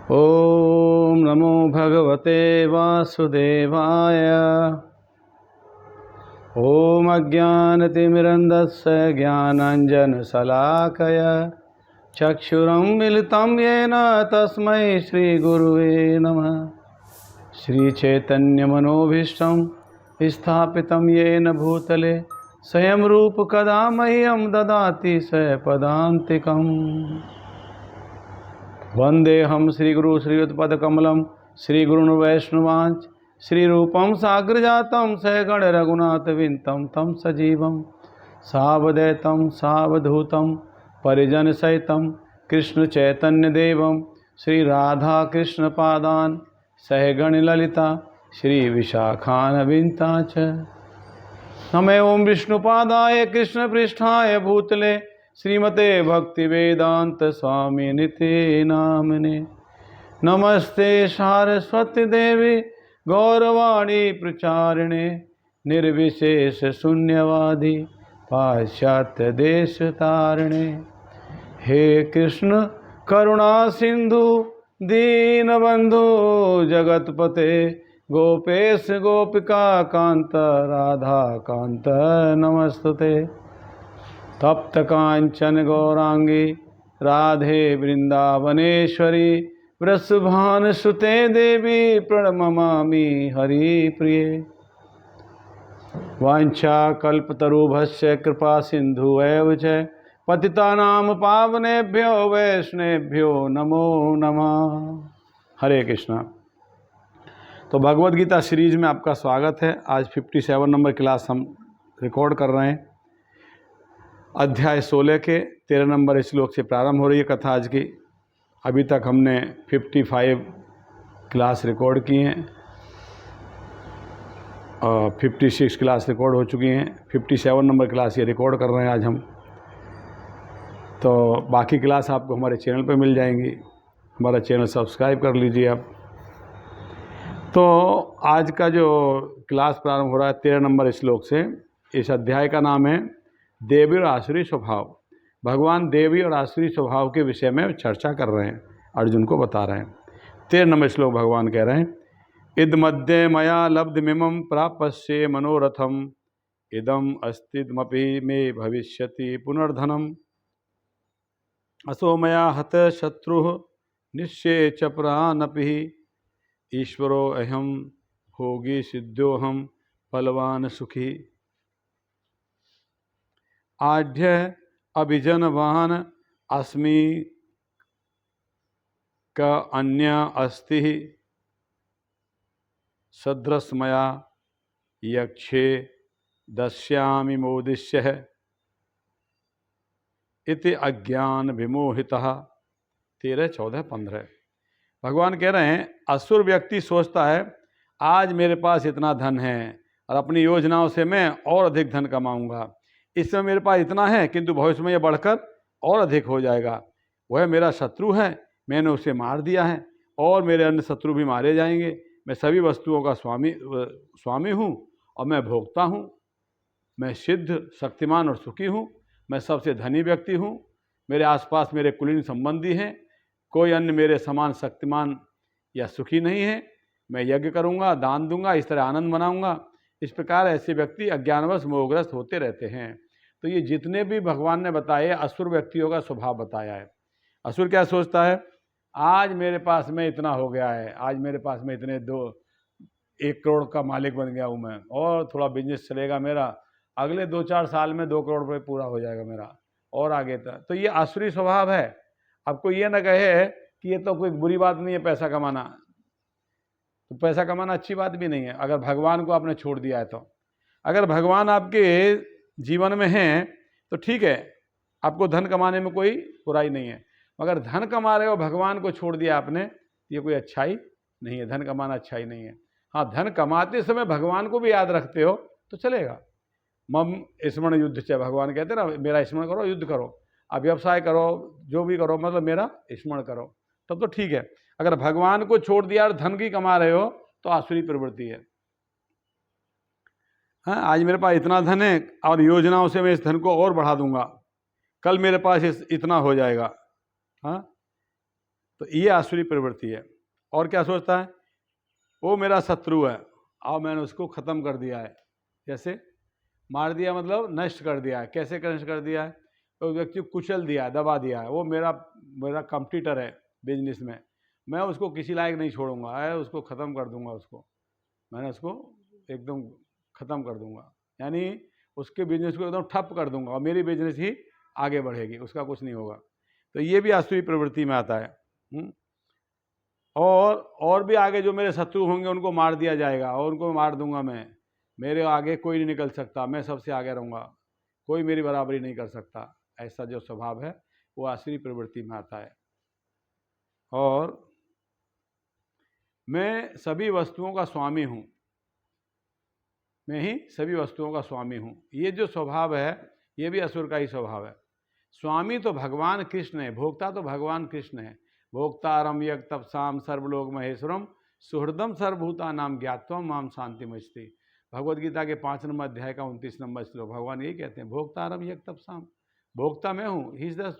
ओम नमो भगवते वासुदेवाय। ओम अज्ञानतिमिरन्धस्य ज्ञानाञ्जनशलाकया चक्षुरुन्मिलितं येन तस्मै श्रीगुरुवे नमः। श्रीचैतन्यमनोभीष्टं स्थापितं येन भूतले स्वयं रूपकदा मह्यं ददाति स्वपदान्तिकम्। वन्देऽहं श्रीगुरु श्रीयुतपदकमलं श्रीगुरुन् वैष्णवांश्च श्रीरूपं साग्रजातं सहगण रघुनाथविन्तं तं सजीवं सावधैतं सावधूतं परिजनसहितं कृष्णचैतन्यदेवं श्रीराधाकृष्णपादान् सहगण ललिता श्रीविशाखान्वितां च। नमो ओं विष्णुपादाय कृष्णपृष्ठाय भूतले श्रीमते भक्तिवेदांत स्वामी निते नामने। नमस्ते सारस्वती देवी गौरवाणी प्रचारिणे निर्विशेष शून्यवादी पाश्चात्य देश तारिणे। हे कृष्ण करुणा सिंधु दीनबंधु जगतपते गोपेश गोपिका कांत राधा कांत नमस्तुते। तप्त कांचन गौरांगी राधे वृंदावनेश्वरी वृषभानुसुते देवी प्रणमामि हरिप्रिये। वाञ्छाकल्पतरुभ्यश्च कृपा सिन्धुएव च पतितानां पावनेभ्यो वैष्णवेभ्यो नमो नमः। हरे कृष्णा। तो भगवद गीता सीरीज में आपका स्वागत है। आज 57 नंबर क्लास हम रिकॉर्ड कर रहे हैं। अध्याय 16 के 13 नंबर श्लोक से प्रारंभ हो रही है कथा आज की। अभी तक हमने 55 क्लास रिकॉर्ड की हैं और 56 क्लास रिकॉर्ड हो चुकी हैं। 57 नंबर क्लास ये रिकॉर्ड कर रहे हैं आज हम। तो बाकी क्लास आपको हमारे चैनल पे मिल जाएंगी। हमारा चैनल सब्सक्राइब कर लीजिए आप। तो आज का जो क्लास प्रारंभ हो रहा है 13 नंबर श्लोक से, इस अध्याय का नाम है देवी और आसुरी स्वभाव। भगवान देवी और आसुरी स्वभाव के विषय में चर्चा कर रहे हैं, अर्जुन को बता रहे हैं। 13 नंबर श्लोक भगवान कह रहे हैं, इद मध्य मया लब्धमिमं प्राप्स्ये मनोरथम इदम अस्तिदमपि मे भविष्यति पुनर्धनम असो मया हत शत्रु निश्चय च प्रानपि ईश्वरो अहम भोगी सिद्धोहम बलवान सुखी आढ्य अभिजनवान अस्मि का अन्य अस्ति सदृशमया यक्षे दस्यामि मोदिष्य इति अज्ञान विमोहितः। 13, 14, 15। भगवान कह रहे हैं असुर व्यक्ति सोचता है आज मेरे पास इतना धन है और अपनी योजनाओं से मैं और अधिक धन कमाऊंगा। इस समय मेरे पास इतना है किंतु भविष्य में यह बढ़कर और अधिक हो जाएगा। वह मेरा शत्रु है, मैंने उसे मार दिया है और मेरे अन्य शत्रु भी मारे जाएंगे। मैं सभी वस्तुओं का स्वामी हूँ और मैं भोगता हूँ। मैं सिद्ध, शक्तिमान और सुखी हूँ। मैं सबसे धनी व्यक्ति हूँ। मेरे आसपास मेरे कुलीन संबंधी हैं। कोई अन्य मेरे समान शक्तिमान या सुखी नहीं है। मैं यज्ञ करूँगा, दान दूंगा, इस तरह आनंद मनाऊंगा। इस प्रकार ऐसे व्यक्ति अज्ञानवश मोहग्रस्त होते रहते हैं। तो ये जितने भी भगवान ने बताए असुर व्यक्तियों का स्वभाव बताया है। असुर क्या सोचता है, आज मेरे पास में इतना हो गया है, आज मेरे पास में इतने 1 करोड़ का मालिक बन गया हूँ मैं, और थोड़ा बिजनेस चलेगा मेरा, अगले 2-4 साल में 2 करोड़ रुपये पूरा हो जाएगा मेरा, और आगे तक। तो ये आसुरी स्वभाव है। आपको ये ना कहे कि ये तो कोई बुरी बात नहीं है पैसा कमाना, तो पैसा कमाना अच्छी बात भी नहीं है अगर भगवान को आपने छोड़ दिया है। तो अगर भगवान आपके जीवन में हैं तो ठीक है, आपको धन कमाने में कोई बुराई नहीं है। मगर धन कमा रहे हो, भगवान को छोड़ दिया आपने, ये कोई अच्छाई नहीं है। धन कमाना अच्छाई नहीं है। हाँ, धन कमाते समय भगवान को भी याद रखते हो तो चलेगा। मम स्मरण युद्ध से भगवान कहते हैं ना, मेरा स्मरण करो, युद्ध करो, आप व्यवसाय करो, जो भी करो, मतलब मेरा स्मरण करो, तब तो ठीक है। अगर भगवान को छोड़ दिया और धन की कमा रहे हो तो आसुरी प्रवृत्ति है। हाँ, आज मेरे पास इतना धन है और योजनाओं से मैं इस धन को और बढ़ा दूंगा, कल मेरे पास इतना हो जाएगा। हाँ, तो ये आसुरी प्रवृत्ति है। और क्या सोचता है, वो मेरा शत्रु है और मैंने उसको ख़त्म कर दिया है। जैसे मार दिया मतलब नष्ट कर दिया है। कैसे नष्ट कर दिया है, तो व्यक्ति को कुचल दिया है, दबा दिया है। वो मेरा कॉम्पिटिटर है बिजनेस में, मैं उसको किसी लायक नहीं छोड़ूंगा, उसको ख़त्म कर दूंगा, मैंने उसको एकदम ख़त्म कर दूंगा, यानी उसके बिजनेस को एकदम ठप कर दूंगा और मेरी बिजनेस ही आगे बढ़ेगी, उसका कुछ नहीं होगा। तो ये भी आसुरी प्रवृत्ति में आता है। और भी आगे जो मेरे शत्रु होंगे उनको मार दिया जाएगा और उनको मार दूंगा मैं, मेरे आगे कोई नहीं निकल सकता, मैं सबसे आगे रहूँगा, कोई मेरी बराबरी नहीं कर सकता। ऐसा जो स्वभाव है वो आसुरी प्रवृत्ति में आता है। और मैं सभी वस्तुओं का स्वामी हूँ, मैं ही सभी वस्तुओं का स्वामी हूँ, ये जो स्वभाव है ये भी असुर का ही स्वभाव है। स्वामी तो भगवान कृष्ण है, भोक्ता तो भगवान कृष्ण है। भोक्तारम यज्ञ तपसाम सर्वलोक महेश्वरम सुहृदम सर्वभूता नाम ज्ञात्वम माम शांतिमस्ति। भगवद गीता के 5 नंबर अध्याय का 29 नंबर श्लोक, भगवान यही कहते हैं, भोक्तारम यज्ञ तपसाम, भोक्ता मैं हूँ, he is the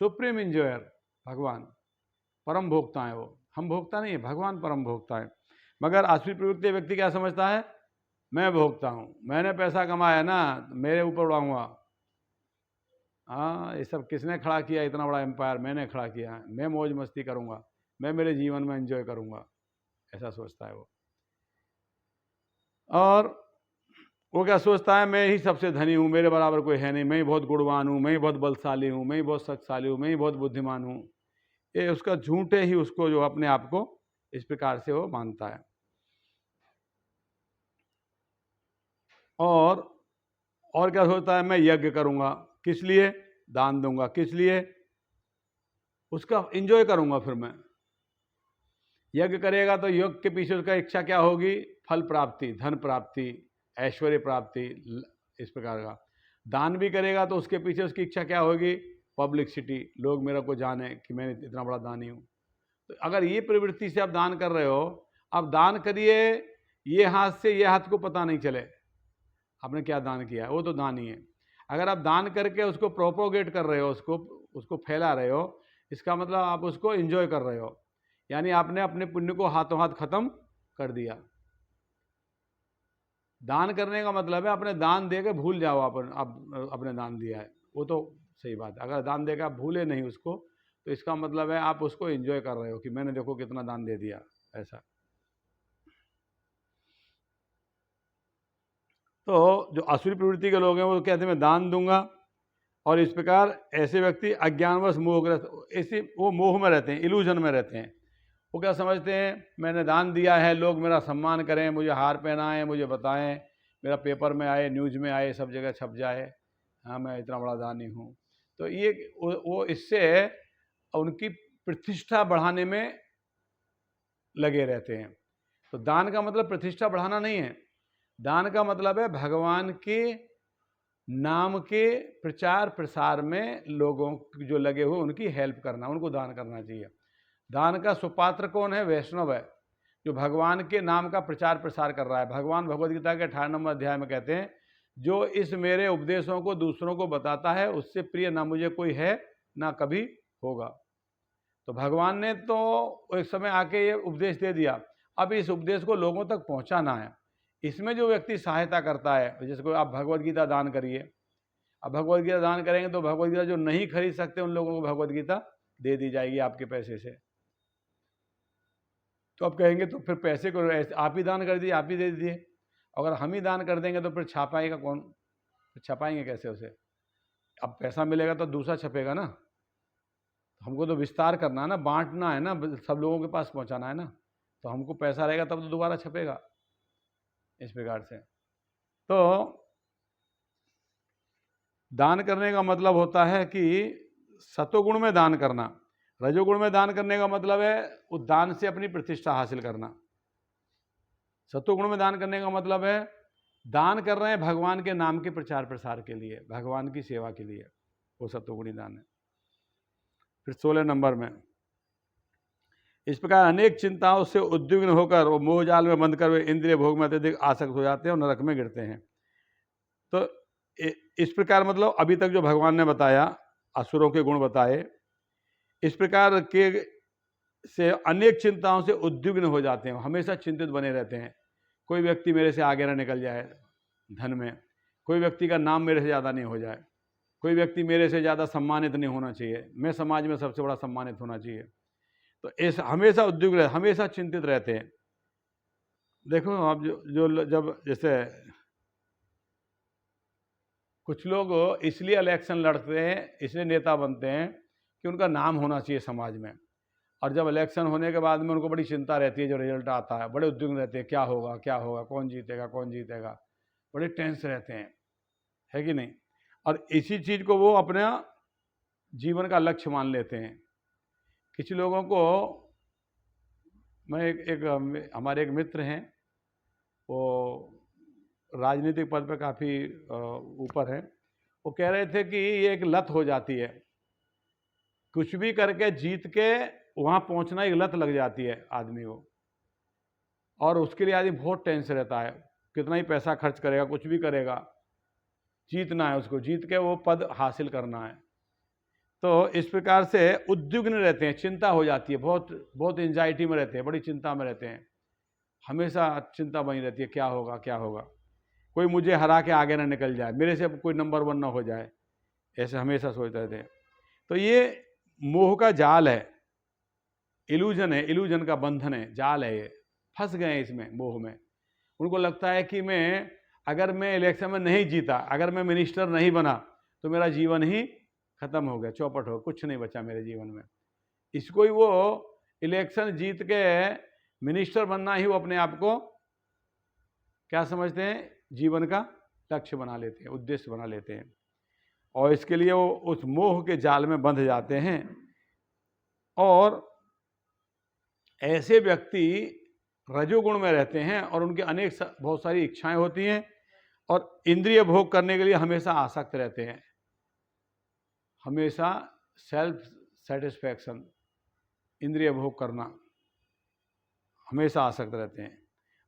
supreme enjoyer. भगवान परम भोक्ता है, वो हम भोक्ता नहीं है, भगवान परम भोक्ता है। मगर आसुरी प्रवृत्ति व्यक्ति क्या समझता है, मैं भोक्ता हूँ, मैंने पैसा कमाया ना, मेरे ऊपर उड़ाऊंगा। हाँ, ये सब किसने खड़ा किया, इतना बड़ा एम्पायर मैंने खड़ा किया है, मैं मौज मस्ती करूँगा, मैं मेरे जीवन में एंजॉय करूँगा, ऐसा सोचता है वो। और वो क्या सोचता है, मैं ही सबसे धनी हूँ, मेरे बराबर कोई है नहीं, मैं ही बहुत गुणवान हूँ, मैं ही बहुत बलशाली हूँ, मैं ही बहुत शक्तिशाली हूँ, मैं ही बहुत बुद्धिमान हूँ। ये उसका झूठे ही उसको जो अपने आप को इस प्रकार से वो मानता है। और क्या सोचता है, मैं यज्ञ करूँगा, किस लिए, दान दूंगा, किस लिए, उसका एंजॉय करूँगा। फिर मैं यज्ञ करेगा तो यज्ञ के पीछे उसका इच्छा क्या होगी, फल प्राप्ति, धन प्राप्ति, ऐश्वर्य प्राप्ति, इस प्रकार का। दान भी करेगा तो उसके पीछे उसकी इच्छा क्या होगी, पब्लिसिटी, लोग मेरे को जाने कि मैं इतना बड़ा दानी हूँ। तो अगर ये प्रवृत्ति से आप दान कर रहे हो, आप दान करिए, ये हाथ से ये हाथ को पता नहीं चले आपने क्या दान किया है, वो तो दान ही है। अगर आप दान करके उसको प्रोपोगेट कर रहे हो, उसको फैला रहे हो, इसका मतलब आप उसको एंजॉय कर रहे हो, यानी आपने अपने पुण्य को हाथों हाथ खत्म कर दिया। दान करने का मतलब है अपने दान दे के भूल जाओ अपने दान दिया है, वो तो सही बात है। अगर दान देकर आप भूले नहीं उसको, तो इसका मतलब है आप उसको एंजॉय कर रहे हो कि मैंने देखो कितना दान दे दिया, ऐसा। तो जो आसुरी प्रवृत्ति के लोग हैं वो कहते हैं मैं दान दूंगा, और इस प्रकार ऐसे व्यक्ति अज्ञानवश मोहग्रस्त, ऐसे वो मोह में रहते हैं, इल्यूजन में रहते हैं। वो क्या समझते हैं, मैंने दान दिया है, लोग मेरा सम्मान करें, मुझे हार पहनाएं, मुझे बताएं, मेरा पेपर में आए, न्यूज़ में आए, सब जगह छप जाए, हाँ मैं इतना बड़ा दानी हूँ। तो ये वो इससे उनकी प्रतिष्ठा बढ़ाने में लगे रहते हैं। तो दान का मतलब प्रतिष्ठा बढ़ाना नहीं है, दान का मतलब है भगवान के नाम के प्रचार प्रसार में लोगों जो लगे हुए उनकी हेल्प करना, उनको दान करना चाहिए। दान का सुपात्र कौन है, वैष्णव है, जो भगवान के नाम का प्रचार प्रसार कर रहा है। भगवान भगवद गीता के 18 नंबर अध्याय में कहते हैं, जो इस मेरे उपदेशों को दूसरों को बताता है उससे प्रिय ना मुझे कोई है ना कभी होगा। तो भगवान ने तो एक समय आके ये उपदेश दे दिया, अब इस उपदेश को लोगों तक पहुंचाना है। इसमें जो व्यक्ति सहायता करता है, जैसे आप भगवद गीता दान करिए, अब भगवद गीता दान करेंगे तो भगवद गीता जो नहीं खरीद सकते उन लोगों को भगवद गीता दे दी जाएगी आपके पैसे से। तो आप कहेंगे तो फिर पैसे को आप ही दान कर दिए, आप ही दे दीजिए। अगर हम ही दान कर देंगे तो फिर छापाएगा कौन, फिर छपाएंगे कैसे उसे। अब पैसा मिलेगा तो दूसरा छपेगा ना, हमको तो विस्तार करना है ना, बांटना है ना, सब लोगों के पास पहुंचाना है ना, तो हमको पैसा रहेगा तब तो दोबारा छपेगा, इस प्रकार से। तो दान करने का मतलब होता है कि सतोगुण में दान करना, रजोगुण में दान करने का मतलब है उस दान से अपनी प्रतिष्ठा हासिल करना। सतोगुण में दान करने का मतलब है दान कर रहे हैं भगवान के नाम के प्रचार प्रसार के लिए, भगवान की सेवा के लिए, वो सतोगुणी दान है। फिर 16 नंबर में, इस प्रकार अनेक चिंताओं से उद्विग्न होकर वो मोहजाल में बंद कर वे इंद्रिय भोग में अत्यधिक आसक्त हो जाते हैं और नरक में गिरते हैं। तो इस प्रकार मतलब अभी तक जो भगवान ने बताया, असुरों के गुण बताए, इस प्रकार के से अनेक चिंताओं से उद्विग्न हो जाते हैं, हमेशा चिंतित बने रहते हैं। कोई व्यक्ति मेरे से आगे ना निकल जाए धन में, कोई व्यक्ति का नाम मेरे से ज़्यादा नहीं हो जाए, कोई व्यक्ति मेरे से ज़्यादा सम्मानित नहीं होना चाहिए, मैं समाज में सबसे बड़ा सम्मानित होना चाहिए। तो इस हमेशा उद्विग्न, हमेशा चिंतित रहते हैं। देखो आप जब जैसे कुछ लोग इसलिए इलेक्शन लड़ते हैं, इसलिए नेता बनते हैं कि उनका नाम होना चाहिए समाज में, और जब इलेक्शन होने के बाद में उनको बड़ी चिंता रहती है, जो रिजल्ट आता है बड़े उद्विग्न रहते हैं, क्या होगा क्या होगा, कौन जीतेगा कौन जीतेगा, बड़े टेंस रहते हैं, है कि नहीं। और इसी चीज़ को वो अपना जीवन का लक्ष्य मान लेते हैं। किसी लोगों को, मैं हमारे एक मित्र हैं, वो राजनीतिक पद पे काफ़ी ऊपर है, वो कह रहे थे कि ये एक लत हो जाती है, कुछ भी करके जीत के वहाँ पहुँचना एक लत लग जाती है आदमी को, और उसके लिए आदमी बहुत टेंस रहता है, कितना ही पैसा खर्च करेगा, कुछ भी करेगा, जीतना है उसको, जीत के वो पद हासिल करना है। तो इस प्रकार से उद्विग्न रहते हैं, चिंता हो जाती है, बहुत एंजाइटी में रहते हैं, बड़ी चिंता में रहते हैं, हमेशा चिंता बनी रहती है, क्या होगा क्या होगा, कोई मुझे हरा के आगे ना निकल जाए, मेरे से कोई नंबर 1 ना हो जाए, ऐसे हमेशा सोचते रहते हैं। तो ये मोह का जाल है, इल्यूजन है, इल्यूजन का बंधन है, जाल है, ये फंस गए हैं इसमें, मोह में। उनको लगता है कि अगर मैं इलेक्शन में नहीं जीता, अगर मैं मिनिस्टर नहीं बना, तो मेरा जीवन ही खत्म हो गया, चौपट हो, कुछ नहीं बचा मेरे जीवन में। इसको ही वो इलेक्शन जीत के मिनिस्टर बनना ही वो अपने आप को क्या समझते हैं, जीवन का लक्ष्य बना लेते हैं, उद्देश्य बना लेते हैं, और इसके लिए वो उस मोह के जाल में बंध जाते हैं। और ऐसे व्यक्ति रजोगुण में रहते हैं और उनके बहुत सारी इच्छाएं होती हैं, और इंद्रिय भोग करने के लिए हमेशा आसक्त रहते हैं, हमेशा सेल्फ सेटिस्फैक्शन, इंद्रिय भोग करना, हमेशा आसक्त रहते हैं।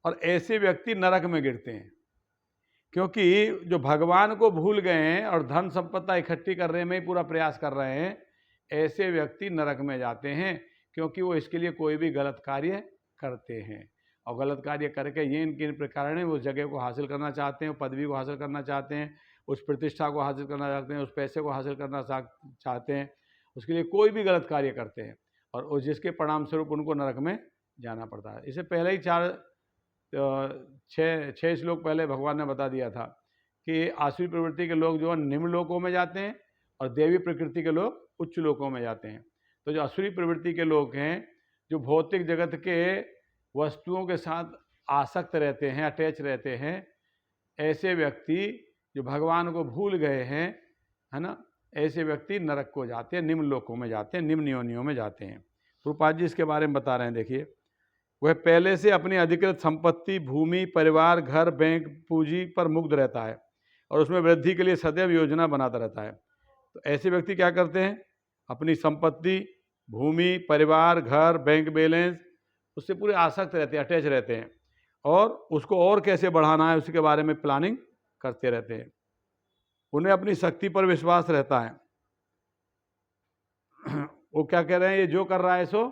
और ऐसे व्यक्ति नरक में गिरते हैं, क्योंकि जो भगवान को भूल गए हैं और धन संपत्ति इकट्ठी करने में ही पूरा प्रयास कर रहे हैं, ऐसे व्यक्ति नरक में जाते हैं, क्योंकि वो इसके लिए कोई भी गलत कार्य करते हैं, और गलत कार्य करके ये इनके प्रकार है, उस जगह को हासिल करना चाहते हैं, पदवी को हासिल करना चाहते हैं, उस प्रतिष्ठा को हासिल करना चाहते हैं, उस पैसे को हासिल करना चाहते हैं, उसके लिए कोई भी गलत कार्य करते हैं, और उस जिसके परिणाम स्वरूप उनको नरक में जाना पड़ता है। इससे पहले ही 6 श्लोक पहले भगवान ने बता दिया था कि आसुरी प्रवृत्ति के लोग जो निम्न लोकों में जाते हैं, और देवी प्रकृति के लोग उच्च लोकों में जाते हैं। तो जो आसुरी प्रवृत्ति के लोग हैं, जो भौतिक जगत के वस्तुओं के साथ आसक्त रहते हैं, अटैच रहते हैं, ऐसे व्यक्ति जो भगवान को भूल गए हैं, है ना, ऐसे व्यक्ति नरक को जाते हैं, निम्न लोकों में जाते हैं, निम्न योनियों में जाते हैं। प्रभुपाद जी इसके बारे में बता रहे हैं। देखिए, वह पहले से अपनी अधिकृत संपत्ति, भूमि, परिवार, घर, बैंक, पूंजी पर मुग्ध रहता है, और उसमें वृद्धि के लिए सदैव योजना बनाता रहता है। तो ऐसे व्यक्ति क्या करते हैं, अपनी संपत्ति, भूमि, परिवार, घर, बैंक बैलेंस, उससे पूरे आसक्त रहते हैं, अटैच रहते हैं, और उसको और कैसे बढ़ाना है उसके बारे में प्लानिंग करते रहते हैं। उन्हें अपनी शक्ति पर विश्वास रहता है। वो क्या कह रहे हैं, ये जो कर रहा है सो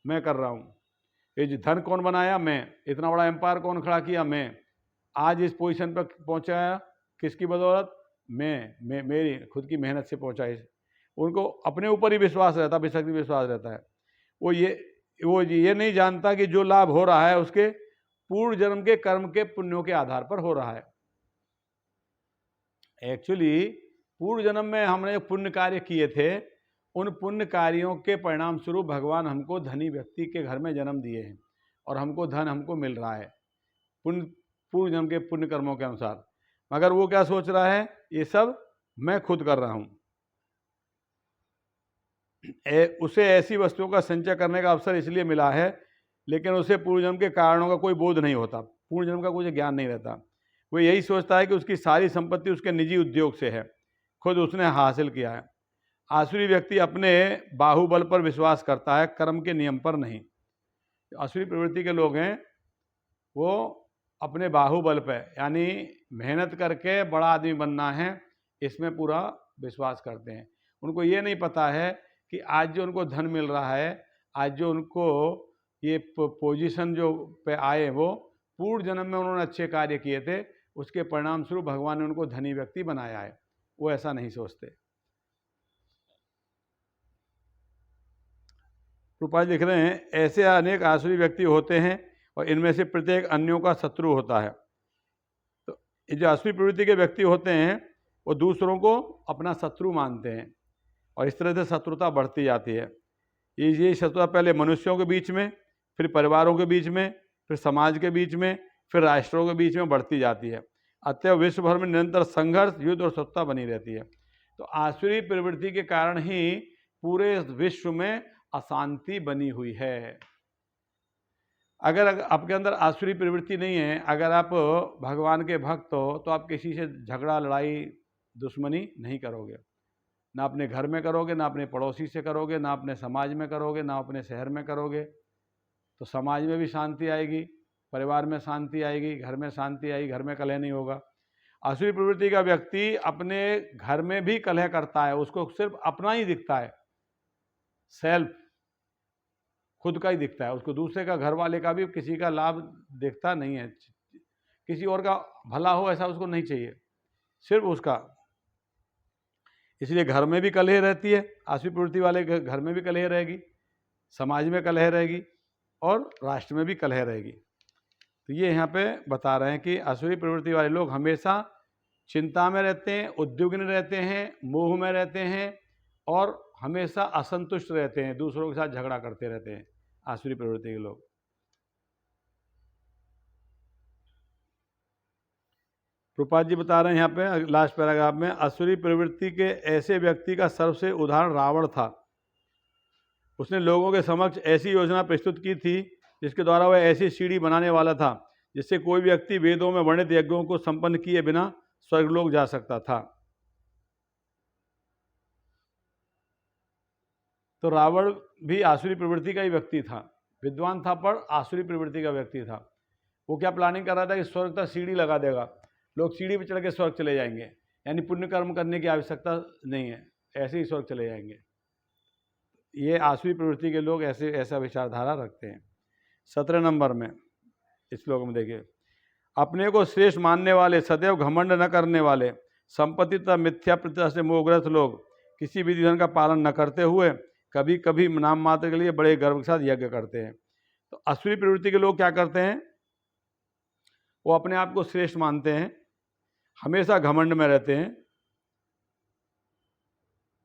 मैं कर रहा हूँ, ये जो धन कौन बनाया, मैं, इतना बड़ा एम्पायर कौन खड़ा किया, मैं, आज इस पोजीशन पर पहुँचाया किसकी बदौलत, मैं मेरी खुद की मेहनत से पहुँचा। उनको अपने ऊपर ही विश्वास रहता है, बेशक विश्वास रहता है। वो ये नहीं जानता कि जो लाभ हो रहा है उसके पूर्व जन्म के कर्म के पुण्यों के आधार पर हो रहा है। एक्चुअली पूर्व जन्म में हमने पुण्य कार्य किए थे, उन पुण्य कार्यों के परिणाम स्वरूप भगवान हमको धनी व्यक्ति के घर में जन्म दिए हैं, और हमको धन हमको मिल रहा है पूर्व जन्म के पुण्य कर्मों के अनुसार। मगर वो क्या सोच रहा है, ये सब मैं खुद कर रहा हूँ। उसे ऐसी वस्तुओं का संचय करने का अवसर इसलिए मिला है, लेकिन उसे पूर्व जन्म के कारणों का कोई बोध नहीं होता, पूर्व जन्म का कोई ज्ञान नहीं रहता। वो यही सोचता है कि उसकी सारी संपत्ति उसके निजी उद्योग से है, खुद उसने हासिल किया है। आसुरी व्यक्ति अपने बाहुबल पर विश्वास करता है, कर्म के नियम पर नहीं। आसुरी प्रवृत्ति के लोग हैं, वो अपने बाहुबल पे, यानी मेहनत करके बड़ा आदमी बनना है, इसमें पूरा विश्वास करते हैं। उनको ये नहीं पता है कि आज जो उनको धन मिल रहा है, आज जो उनको ये पोजीशन जो पे आए, वो पूर्व जन्म में उन्होंने अच्छे कार्य किए थे, उसके परिणाम स्वरूप भगवान ने उनको धनी व्यक्ति बनाया है। वो ऐसा नहीं सोचते। रूपाल लिख रहे हैं, ऐसे अनेक आसुरी व्यक्ति होते हैं और इनमें से प्रत्येक अन्यों का शत्रु होता है। तो ये जो आसुरी प्रवृत्ति के व्यक्ति होते हैं वो दूसरों को अपना शत्रु मानते हैं और इस तरह से शत्रुता बढ़ती जाती है। ये शत्रुता पहले मनुष्यों के बीच में, फिर परिवारों के बीच में, फिर समाज के बीच में, फिर राष्ट्रों के बीच में बढ़ती जाती है। अतः विश्व भर में निरंतर संघर्ष, युद्ध और शत्रुता बनी रहती है। तो आसुरी प्रवृत्ति के कारण ही पूरे विश्व में अशांति बनी हुई है। अगर आपके अंदर आसुरी प्रवृत्ति नहीं है, अगर आप भगवान के भक्त हो, तो आप किसी से झगड़ा, लड़ाई, दुश्मनी नहीं करोगे। ना अपने घर में करोगे, ना अपने पड़ोसी से करोगे, ना अपने समाज में करोगे, ना अपने शहर में करोगे। तो समाज में भी शांति आएगी, परिवार में शांति आएगी, घर में शांति आएगी, घर में कलह नहीं होगा। आसुरी प्रवृत्ति का व्यक्ति अपने घर में भी कलह करता है, उसको सिर्फ अपना ही दिखता है, सेल्फ, खुद का ही दिखता है, उसको दूसरे का, घर वाले का भी किसी का लाभ दिखता नहीं है। किसी और का भला हो ऐसा उसको नहीं चाहिए, सिर्फ उसका। इसलिए घर में भी कलह रहती है, आसुरी प्रवृत्ति वाले घर में भी कलह रहेगी, समाज में कलह रहेगी और राष्ट्र में भी कलह रहेगी। तो ये यहाँ पे बता रहे हैं कि आसुरी प्रवृत्ति वाले लोग हमेशा चिंता में रहते हैं, उद्विग्न रहते हैं, मोह में रहते हैं और हमेशा असंतुष्ट रहते हैं, दूसरों के साथ झगड़ा करते रहते हैं आसुरी प्रवृत्ति के लोग। प्रभुपाद जी बता रहे हैं यहाँ पे लास्ट पैराग्राफ में, आसुरी प्रवृत्ति के ऐसे व्यक्ति का सबसे उदाहरण रावण था। उसने लोगों के समक्ष ऐसी योजना प्रस्तुत की थी जिसके द्वारा वह ऐसी सीढ़ी बनाने वाला था जिससे कोई व्यक्ति वेदों में वर्णित यज्ञों को संपन्न किए बिना स्वर्गलोक जा सकता था। तो रावण भी आसुरी प्रवृत्ति का ही व्यक्ति था, विद्वान था पर आसुरी प्रवृत्ति का व्यक्ति था। वो क्या प्लानिंग कर रहा था कि स्वर्ग तक सीढ़ी लगा देगा, लोग सीढ़ी पर चढ़ के स्वर्ग चले जाएंगे, यानी पुण्य कर्म करने की आवश्यकता नहीं है, ऐसे ही स्वर्ग चले जाएंगे। ये आसुरी प्रवृत्ति के लोग ऐसा विचारधारा रखते हैं। 17 नंबर में इस श्लोक में देखिए, अपने को श्रेष्ठ मानने वाले, सदैव घमंड न करने वाले, संपत्ति तथा मिथ्या प्रतिष्ठा से मोहग्रस्त लोग किसी विधि विधान का पालन न करते हुए कभी कभी नाम मात्र के लिए बड़े गर्व के साथ यज्ञ करते हैं। तो आसुरी प्रवृत्ति के लोग क्या करते हैं, वो अपने आप को श्रेष्ठ मानते हैं, हमेशा घमंड में रहते हैं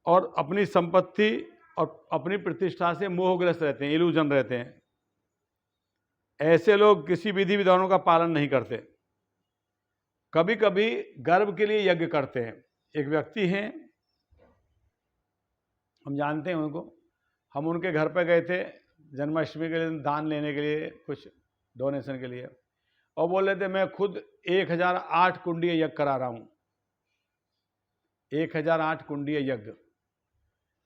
और अपनी संपत्ति और अपनी प्रतिष्ठा से मोहग्रस्त रहते हैं, इल्यूजन रहते हैं। ऐसे लोग किसी विधि विधानों का पालन नहीं करते, कभी कभी गर्व के लिए यज्ञ करते हैं। एक व्यक्ति हैं, हम जानते हैं उनको, हम उनके घर पर गए थे जन्माष्टमी के लिए दान लेने के लिए, कुछ डोनेशन के लिए, और बोल रहे थे मैं खुद 1008 कुंडीय यज्ञ करा रहा हूँ, 1008 कुंडीय यज्ञ।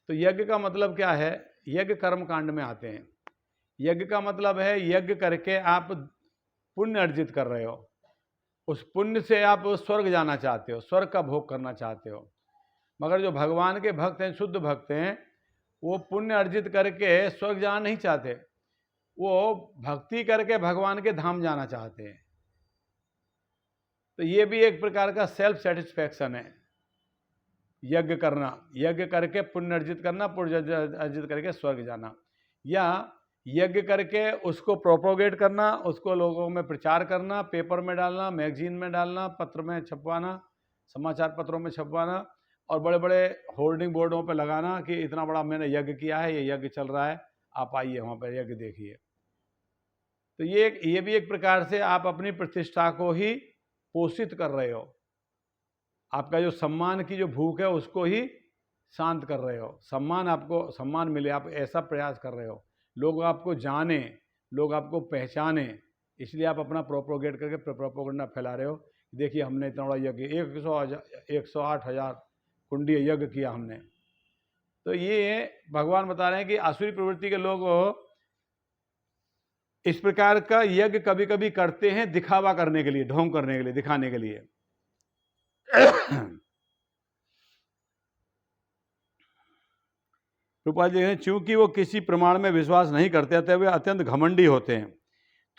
तो यज्ञ का मतलब क्या है, यज्ञ कर्म कांड में आते हैं। यज्ञ का मतलब है यज्ञ करके आप पुण्य अर्जित कर रहे हो, उस पुण्य से आप स्वर्ग जाना चाहते हो, स्वर्ग का भोग करना चाहते हो। मगर जो भगवान के भक्त हैं, शुद्ध भक्त हैं, वो पुण्य अर्जित करके स्वर्ग जाना नहीं चाहते, वो भक्ति करके भगवान के धाम जाना चाहते हैं। तो ये भी एक प्रकार का सेल्फ सेटिस्फैक्शन है, यज्ञ करना, यज्ञ करके पुण्य अर्जित करना, पुण्य अर्जित करके स्वर्ग जाना, या यज्ञ करके उसको प्रोपोगेट करना, उसको लोगों में प्रचार करना, पेपर में डालना, मैगजीन में डालना, पत्र में छपवाना, समाचार पत्रों में छपवाना और बड़े बड़े होर्डिंग बोर्डों पर लगाना कि इतना बड़ा मैंने यज्ञ किया है, ये यज्ञ चल रहा है, आप आइए वहाँ पर यज्ञ देखिए। तो ये भी एक प्रकार से आप अपनी प्रतिष्ठा को ही पोषित कर रहे हो, आपका जो सम्मान की जो भूख है उसको ही शांत कर रहे हो। सम्मान, आपको सम्मान मिले, आप ऐसा प्रयास कर रहे हो, लोग आपको जाने, लोग आपको पहचाने, इसलिए आप अपना प्रोपोगेट करके प्रोपोगंडा फैला रहे हो। देखिए हमने इतना बड़ा यज्ञ, 108,000 कुंडीय यज्ञ किया हमने। तो ये भगवान बता रहे हैं कि आसुरी प्रवृत्ति के लोग इस प्रकार का यज्ञ कभी कभी करते हैं दिखावा करने के लिए, ढोंग करने के लिए, दिखाने के लिए। रूपाल जी हैं, चूंकि वो किसी प्रमाण में विश्वास नहीं करते अतः वे अत्यंत घमंडी होते हैं।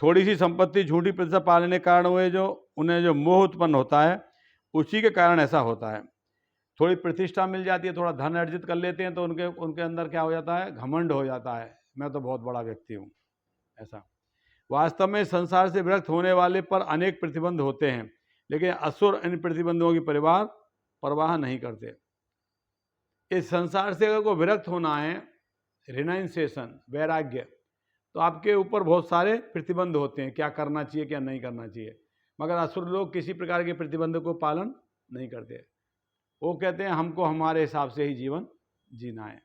थोड़ी सी संपत्ति झूठी प्रतिष्ठा पाने के कारण वे उन्हें जो मोह उत्पन्न होता है उसी के कारण ऐसा होता है। थोड़ी प्रतिष्ठा मिल जाती है, थोड़ा धन अर्जित कर लेते हैं तो उनके अंदर क्या हो जाता है, घमंड हो जाता है, मैं तो बहुत बड़ा व्यक्ति हूँ, ऐसा। वास्तव में संसार से विरक्त होने वाले पर अनेक प्रतिबंध होते हैं, लेकिन असुर इन प्रतिबंधों की परवाह नहीं करते। इस संसार से अगर को विरक्त होना है, रिनाइंसेशन, वैराग्य, तो आपके ऊपर बहुत सारे प्रतिबंध होते हैं, क्या करना चाहिए क्या नहीं करना चाहिए। मगर असुर लोग किसी प्रकार के प्रतिबंध को पालन नहीं करते। वो कहते हैं हमको हमारे हिसाब से ही जीवन जीना है।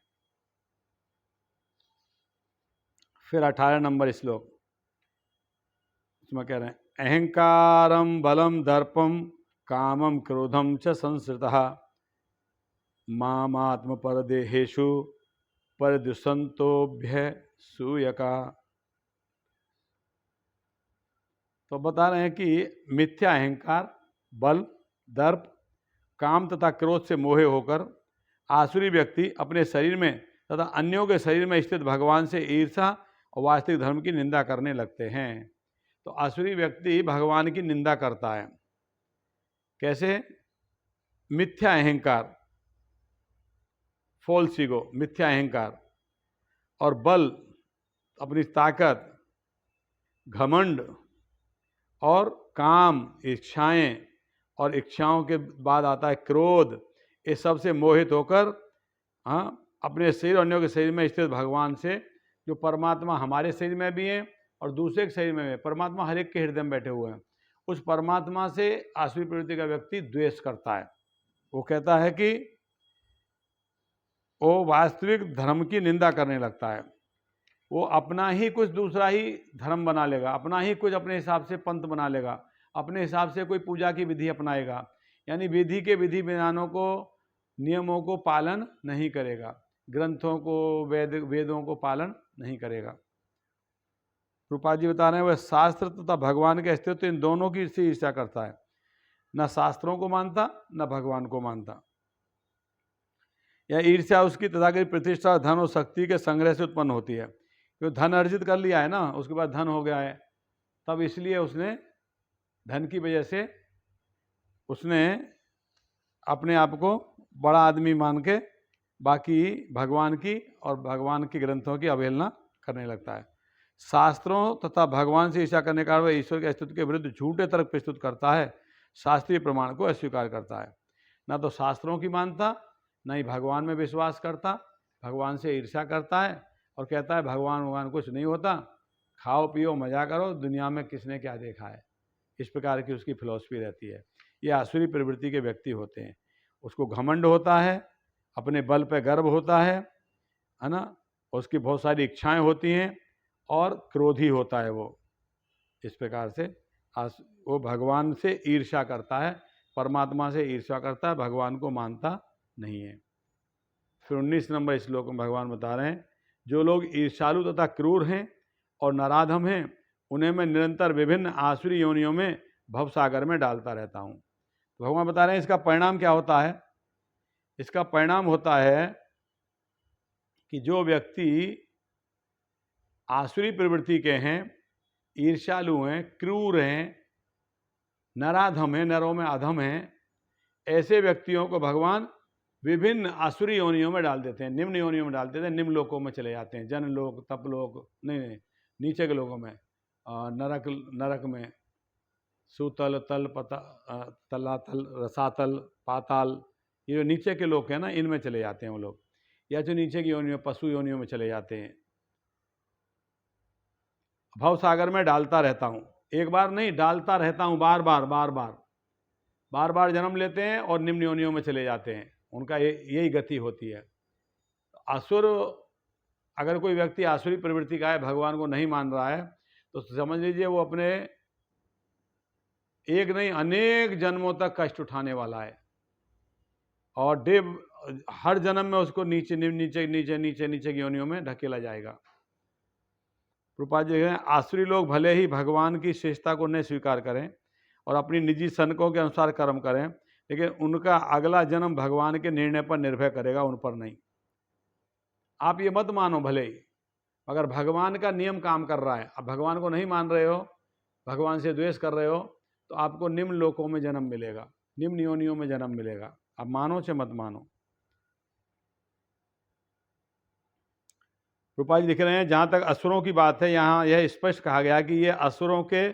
फिर 18 नंबर श्लोक, इसमें कह रहे हैं अहंकारम बलम दर्पम कामम क्रोधम च संसृतः मामात्म परदेहेषु परदुषंतोभ्य सूयका। तो बता रहे हैं कि मिथ्या अहंकार, बल, दर्प, काम तथा क्रोध से मोहे होकर आसुरी व्यक्ति अपने शरीर में तथा अन्यों के शरीर में स्थित भगवान से ईर्ष्या और वास्तविक धर्म की निंदा करने लगते हैं। तो आसुरी व्यक्ति भगवान की निंदा करता है। कैसे? मिथ्या अहंकार, फॉल्स ईगो, मिथ्या अहंकार, और बल, अपनी ताकत, घमंड, और काम, इच्छाएं, और इच्छाओं के बाद आता है क्रोध। इस सब से मोहित होकर अपने शरीर और अन्यों के शरीर में स्थित भगवान से, जो परमात्मा हमारे शरीर में भी है और दूसरे के शरीर में भी, परमात्मा हर एक के हृदय में बैठे हुए हैं, उस परमात्मा से आसुरी प्रवृत्ति का व्यक्ति द्वेष करता है। वो कहता है कि वो वास्तविक धर्म की निंदा करने लगता है। वो अपना ही कुछ दूसरा ही धर्म बना लेगा, अपना ही कुछ अपने हिसाब से पंथ बना लेगा, अपने हिसाब से कोई पूजा की विधि अपनाएगा, यानी विधि के विधि विधानों को, नियमों को पालन नहीं करेगा, ग्रंथों को, वेदों को पालन नहीं करेगा। रूपाल जी बता रहे हैं वह शास्त्र तथा भगवान के अस्तित्व इन दोनों की से ईर्ष्या करता है, न शास्त्रों को मानता न भगवान को मानता। यह ईर्ष्या उसकी तथाकथित प्रतिष्ठा, धन और शक्ति के संग्रह से उत्पन्न होती है। क्योंकि धन अर्जित कर लिया है ना, उसके बाद धन हो गया है, तब इसलिए उसने धन की वजह से उसने अपने आप को बड़ा आदमी मान के बाकी भगवान की और भगवान के ग्रंथों की अवहेलना करने लगता है। शास्त्रों तथा भगवान से ईर्ष्या करने का वह ईश्वर के अस्तित्व के विरुद्ध झूठे तर्क प्रस्तुत करता है, शास्त्रीय प्रमाण को अस्वीकार करता है। ना तो शास्त्रों की मानता, ना ही भगवान में विश्वास करता, भगवान से ईर्ष्या करता है और कहता है भगवान कुछ नहीं होता, खाओ पियो मजा करो, दुनिया में किसने क्या देखा है। इस प्रकार की उसकी फिलॉसफी रहती है। ये आसुरी प्रवृत्ति के व्यक्ति होते हैं। उसको घमंड होता है, अपने बल पे गर्व होता है ना, उसकी बहुत सारी इच्छाएं होती हैं और क्रोधी होता है वो। इस प्रकार से वो भगवान से ईर्ष्या करता है, परमात्मा से ईर्ष्या करता है, भगवान को मानता नहीं है। फिर 19 नंबर श्लोक में भगवान बता रहे हैं जो लोग ईर्ष्यालु तथा क्रूर हैं और नराधम हैं, उन्हें मैं निरंतर विभिन्न आसुरी योनियों में भवसागर में डालता रहता हूँ। तो भगवान बता रहे हैं इसका परिणाम क्या होता है। इसका परिणाम होता है कि जो व्यक्ति आसुरी प्रवृत्ति के हैं, ईर्ष्यालु हैं, क्रूर हैं, नराधम हैं, नरों में अधम हैं, ऐसे व्यक्तियों को भगवान विभिन्न आसुरी योनियों में डाल देते हैं, निम्न योनियों में डाल देते हैं, निम्न लोकों में चले जाते हैं, जनलोक, तपलोक, नहीं नीचे के लोगों में, नरक में, सुतल, तल, तलातल, रसातल, पाताल, ये जो नीचे के लोग हैं ना, इनमें चले जाते हैं वो लोग, या जो नीचे की योनियों, पशु योनियों में चले जाते हैं। भवसागर में डालता रहता हूँ, एक बार नहीं डालता रहता हूँ, बार बार जन्म लेते हैं और निम्न योनियों में चले जाते हैं, उनका यही गति होती है। असुर, अगर कोई व्यक्ति आसुरी प्रवृत्ति का है, भगवान को नहीं मान रहा है, तो समझ लीजिए वो अपने एक नहीं अनेक जन्मों तक कष्ट उठाने वाला है, और हर जन्म में उसको नीचे की योनियों में ढकेला जाएगा। रूपा जी कहें आसुरी लोग भले ही भगवान की श्रेष्ठता को नहीं स्वीकार करें और अपनी निजी सनकों के अनुसार कर्म करें, लेकिन उनका अगला जन्म भगवान के निर्णय पर निर्भर करेगा, उन पर नहीं। आप ये मत मानो भले ही, अगर भगवान का नियम काम कर रहा है, अब भगवान को नहीं मान रहे हो, भगवान से द्वेष कर रहे हो, तो आपको निम्न लोकों में जन्म मिलेगा, निम्न योनियों में जन्म मिलेगा। अब मानो चाहे मत मानो। रूपा जी लिख रहे हैं, जहाँ तक असुरों की बात है, यहाँ यह स्पष्ट कहा गया कि ये असुरों के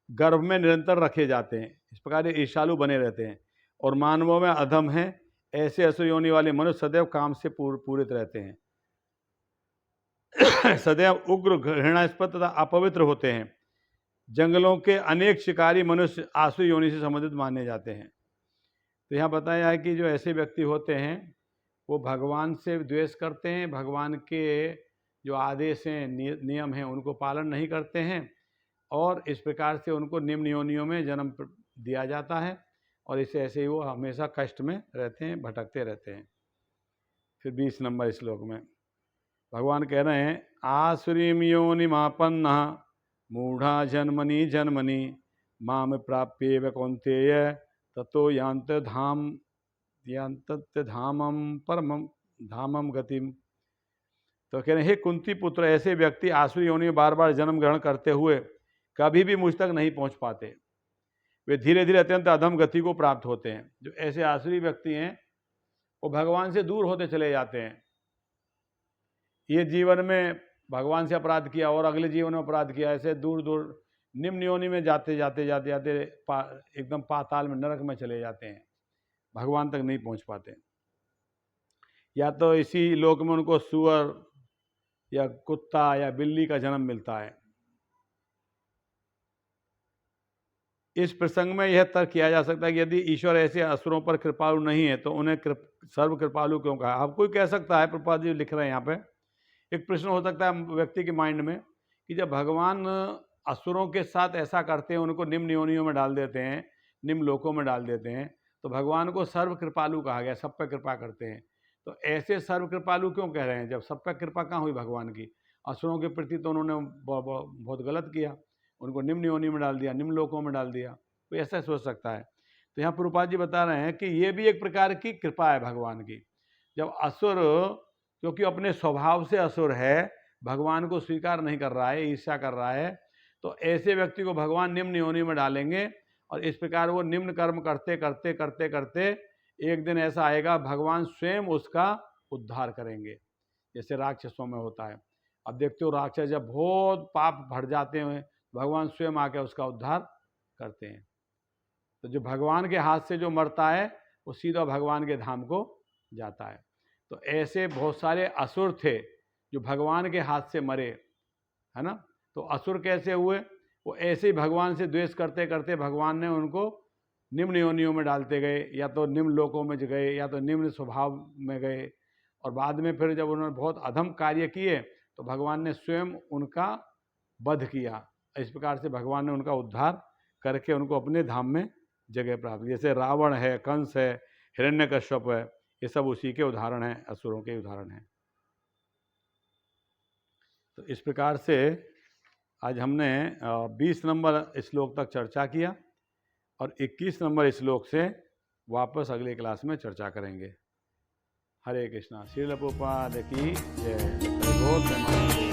गर्भ में निरंतर रखे जाते हैं, इस प्रकार ये ईर्ष्यालु बने रहते हैं, और मानवों में अधम हैं। ऐसे असुर योनि वाले मनुष्य सदैव काम से पूरित रहते हैं, सदैव उग्र, घृणास्पद तथा अपवित्र होते हैं। जंगलों के अनेक शिकारी मनुष्य आसुरी योनि से संबंधित माने जाते हैं। तो यहाँ बताया है कि जो ऐसे व्यक्ति होते हैं वो भगवान से द्वेष करते हैं, भगवान के जो आदेश हैं, नियम हैं, उनको पालन नहीं करते हैं, और इस प्रकार से उनको निम्न योनियों में जन्म दिया जाता है, और इससे ऐसे ही वो हमेशा कष्ट में रहते हैं, भटकते रहते हैं। फिर 20 नंबर श्लोक में भगवान कह रहे हैं, आसुरीम योनिमापन्न मूढ़ा जन्मनि जन्मनि माम प्राप्येव कौन्तेय ततो यान्त धामम परमम धामम गतिम। तो कह रहे हैं, हे कुंती पुत्र, ऐसे व्यक्ति आसुरी योनि में बार बार जन्म ग्रहण करते हुए कभी भी मुझ तक नहीं पहुंच पाते, वे धीरे धीरे अत्यंत अधम गति को प्राप्त होते हैं। जो ऐसे आसुरी व्यक्ति हैं वो भगवान से दूर होते चले जाते हैं। ये जीवन में भगवान से अपराध किया और अगले जीवन में अपराध किया, ऐसे दूर दूर निम्न योनि में जाते जाते जाते जाते एकदम पाताल में, नरक में चले जाते हैं, भगवान तक नहीं पहुंच पाते। या तो इसी लोक में उनको सुअर या कुत्ता या बिल्ली का जन्म मिलता है। इस प्रसंग में यह तर्क किया जा सकता है कि यदि ईश्वर ऐसे असुरों पर कृपालु नहीं है तो उन्हें सर्व कृपालु क्यों कहा। अब कोई कह सकता है, प्रभुपाद जी लिख रहे हैं यहाँ पे, एक प्रश्न हो सकता है व्यक्ति के माइंड में कि जब भगवान असुरों के साथ ऐसा करते हैं, उनको निम्न योनियों में डाल देते हैं, निम्न लोकों में डाल देते हैं, तो भगवान को सर्व कृपालु कहा गया, सब पर कृपा करते हैं। तो ऐसे सर्व कृपालु क्यों कह रहे हैं जब सब पर कृपा कहाँ हुई भगवान की। असुरों के प्रति तो उन्होंने बहुत गलत किया, उनको निम्न योनि में डाल दिया, निम्न लोकों में डाल दिया। तो ऐसा सोच सकता है। तो यहाँ प्रभुपाद जी बता रहे हैं कि ये भी एक प्रकार की कृपा है भगवान की। जब असुर, क्योंकि अपने स्वभाव से असुर है, भगवान को स्वीकार नहीं कर रहा है, ईर्ष्या कर रहा है, तो ऐसे व्यक्ति को भगवान निम्न योनि में डालेंगे, और इस प्रकार वो निम्न कर्म करते करते करते करते एक दिन ऐसा आएगा भगवान स्वयं उसका उद्धार करेंगे, जैसे राक्षसों में होता है। अब देखते हो राक्षस जब बहुत पाप भर जाते हैं, भगवान स्वयं आके उसका उद्धार करते हैं। तो जो भगवान के हाथ से जो मरता है वो सीधा भगवान के धाम को जाता है। तो ऐसे बहुत सारे असुर थे जो भगवान के हाथ से मरे, है ना। तो असुर कैसे हुए, वो ऐसे ही भगवान से द्वेष करते करते भगवान ने उनको निम्न योनियों में डालते गए, या तो निम्न लोकों में गए, या तो निम्न स्वभाव में गए, और बाद में फिर जब उन्होंने बहुत अधम कार्य किए तो भगवान ने स्वयं उनका वध किया। इस प्रकार से भगवान ने उनका उद्धार करके उनको अपने धाम में जगह प्राप्त। जैसे रावण है, कंस है, हिरण्यकश्यप है, ये सब उसी के उदाहरण हैं, असुरों के उदाहरण हैं। तो इस प्रकार से आज हमने 20 नंबर श्लोक तक चर्चा किया, और 21 नंबर श्लोक से वापस अगले क्लास में चर्चा करेंगे। हरे कृष्णा। श्रील प्रभुपाद की जय।